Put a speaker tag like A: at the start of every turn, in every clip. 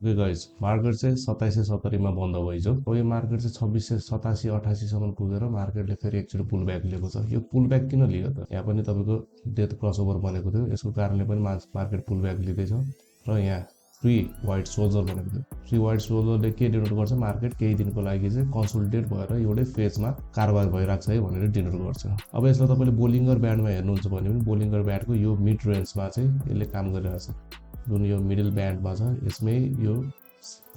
A: Okay guys market चाहिँ 2770 मा बन्द भइसक्यो। अब यो मार्केट चाहिँ 2687 88 सम्म पुगेर मार्केटले फेरि एकचोटि पुल ब्याक लिएको छ। यो पुल ब्याक किन लियो त? यहाँ पनि तपाईँको डेथ क्रसओभर बनेको थियो, यसको कारणले पनि मार्केट पुल ब्याक लिँदैछ। र यहाँ फ्री व्हाइट सोल्जर भनेको थियो। फ्री व्हाइट सोल्जरले के डिनोट गर्छ? मार्केट केही दिनको लागि चाहिँ कन्सोलिडेट भएर एउटै फेजमा कारोबार भइरहेको छ है भनेर डिनोट गर्छ। अब यसलाई तपाईँले बोलिङ्गर ब्यान्डमा हेर्नुहुन्छ भने पनि बोलिङ्गर ब्यान्डको यो मिड रेन्जमा चाहिँ यसले काम गरिरहेछ। जुन यो मिडल ब्यान्डमा छ यसमै यो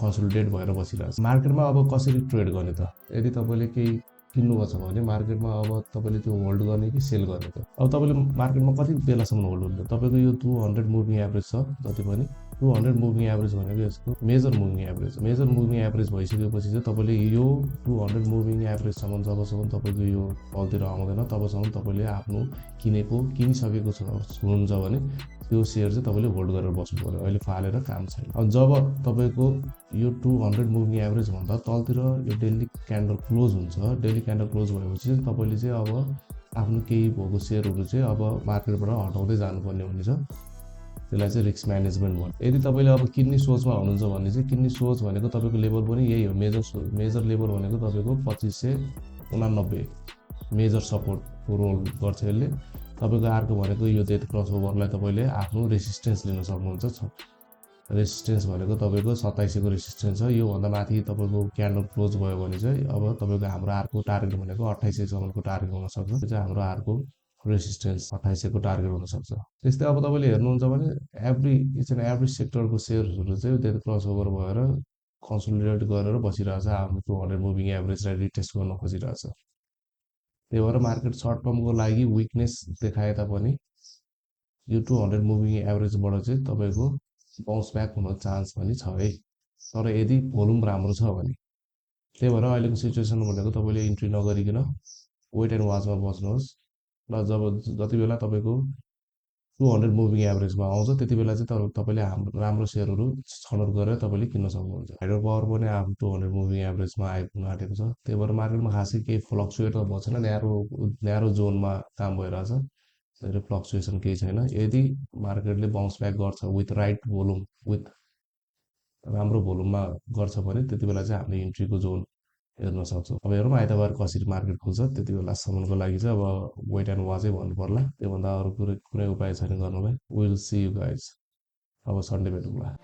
A: कन्सोलिडेट भएर बसिरहेको छ। मार्केटमा अब कसरी ट्रेड गर्ने त? यदि तपाईँले केही किन्नु छ भने मार्केटमा अब तपाईँले त्यो होल्ड गर्ने कि सेल गर्ने त? अब तपाईँले मार्केटमा कति बेलासम्म होल्ड हुन्छ? तपाईँको यो 200 मुभिङ एभरेज छ जति पनि 200 मुभिङ एभरेज भनेको यसको major moving average. Major moving average भइसकेपछि चाहिँ तपाईँले यो 200 मुभिङ एभरेजसम्म जबसम्म तपाईँको यो तलतिर आउँदैन तबसम्म तपाईँले आफ्नो किनिसकेको हुनुहुन्छ भने त्यो सेयर चाहिँ तपाईँले होल्ड गरेर बस्नु पर्यो। अहिले फालेर काम छैन। अब जब तपाईँको यो 200 मुभिङ एभरेज भन्दा तलतिर यो डेली क्यान्डल क्लोज हुन्छ, डेली क्यान्डल क्लोज भएपछि चाहिँ तपाईँले चाहिँ अब आफ्नो केही भएको सेयरहरू चाहिँ अब मार्केटबाट हटाउँदै जानुपर्ने हुनेछ। त्यसलाई चाहिँ रिस्क म्यानेजमेन्ट भन्छ। यदि तपाईँले अब किन्ने सोचमा हुनुहुन्छ भने चाहिँ किन्ने सोच भनेको तपाईँको लेभल पनि यही हो। मेजर लेभल भनेको तपाईँको 2589 मेजर सपोर्टको रोल गर्छ यसले। तपाईँको अर्को भनेको यो डेथ क्रस ओभरलाई तपाईँले आफ्नो रेसिस्टेन्स लिन सक्नुहुन्छ। रेसिस्टेन्स भनेको तपाईँको 27 को रेसिस्टेन्स छ। योभन्दा माथि तपाईँको क्यान्डल क्लोज भयो भने चाहिँ अब तपाईँको हाम्रो अर्को टार्गेट भनेको 2800 सम्मको टार्गेट हुनसक्छ। त्यो चाहिँ हाम्रो अर्को रेसिस्टेन्स 2800 को टार्गेट हुनसक्छ। त्यस्तै अब तपाईँले हेर्नुहुन्छ भने इच एन्ड एभ्री सेक्टरको सेयरहरू चाहिँ डेथ क्रस ओभर भएर कन्सोलिडेट गरेर बसिरहेछ। आफ्नो 200 मुभिङ एभरेजलाई रिटेस्ट गर्न खोजिरहेछ। त्यही भएर मार्केट सर्ट टर्मको लागि विकनेस देखाए तापनि यो 200 मुभिङ एभरेजबाट चाहिँ तपाईँको बाउन्स ब्याक हुन चान्स पनि छ है, तर यदि भोल्युम राम्रो छ भने। त्यही भएर अहिलेको सिचुएसन भनेको तपाईँले इन्ट्री नगरिकन वेट एन्ड वाचमा बस्नुहोस्। र जति बेला तपाईँको 200 मुभिङ एभरेजमा आउँछ त्यति बेला चाहिँ तपाईँले राम्रो सेयरहरू छनौट गरेर तपाईँले किन्न सक्नुहुन्छ। हाइड्रो पावर पनि आफ्नो 200 मुभिङ एभरेजमा आइपुग्न आँटेको छ। त्यही भएर मार्केटमा खासै केही फ्लक्चुएट त भएको छैन, न्यारो जोनमा काम भइरहेछ। धेरै फ्लक्चुएसन केही छैन। यदि मार्केटले बाउन्स ब्याक गर्छ विथ राइट भोल्युम, विथ राम्रो भोल्युममा गर्छ भने त्यति बेला चाहिँ हामीले इन्ट्रीको जोन हेर्न सक्छौँ। अब हेरौँ आइतबार कसरी मार्केट खुल्छ। त्यति बेलासम्मको लागि चाहिँ अब वेट एन्ड वाचै भन्नु पर्ला। त्योभन्दा अरू कुनै उपाय छैन गर्नलाई। Will see you guys. अब सन्डे भेटौँला।